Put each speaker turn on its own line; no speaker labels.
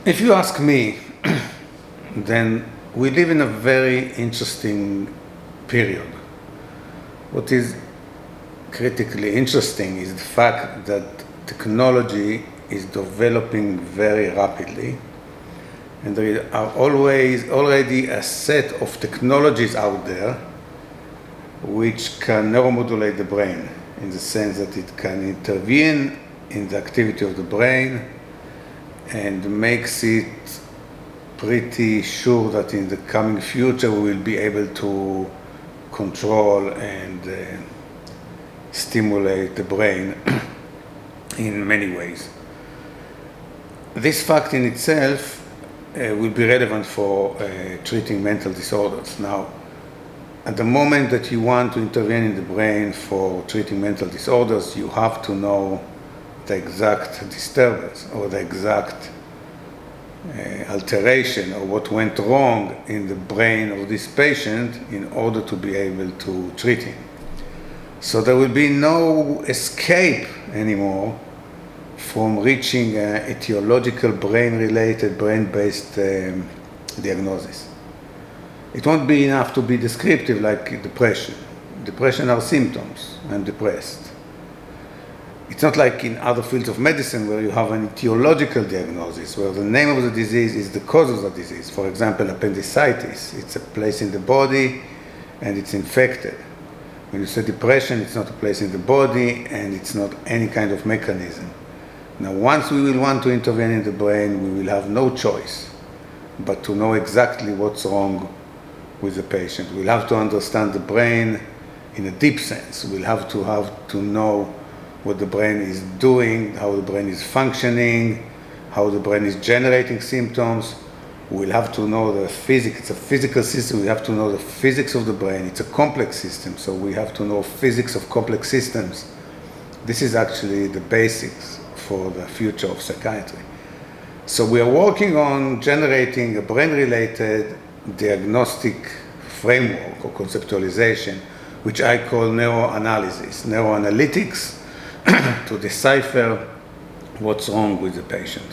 If you ask me, then we live in a very interesting period. What is critically interesting is the fact that technology is developing very rapidly, and there are already a set of technologies out there which can neuromodulate the brain, in the sense that it can intervene in the activity of the brain and makes it pretty sure that in the coming future we will be able to control and stimulate the brain in many ways. This fact in itself will be relevant for treating mental disorders. Now, at the moment that you want to intervene in the brain for treating mental disorders, you have to know the exact disturbance or the exact alteration or what went wrong in the brain of this patient in order to be able to treat him. So there will be no escape anymore from reaching etiological brain-related, brain-based diagnosis. It won't be enough to be descriptive like depression. Depression are symptoms. I'm depressed. It's not like in other fields of medicine where you have an etiological diagnosis, where the name of the disease is the cause of the disease. For example, appendicitis. It's a place in the body and it's infected. When you say depression, it's not a place in the body and it's not any kind of mechanism. Now, once we will want to intervene in the brain, we will have no choice but to know exactly what's wrong with the patient. We'll have to understand the brain in a deep sense. We'll have to know what the brain is doing, how the brain is functioning, how the brain is generating symptoms. We'll have to know the physics. It's a physical system. We have to know the physics of the brain. It's a complex system, so we have to know physics of complex systems. This is actually the basics for the future of psychiatry. So we are working on generating a brain-related diagnostic framework or conceptualization, which I call neuroanalysis, neuroanalytics, to decipher what's wrong with the patient.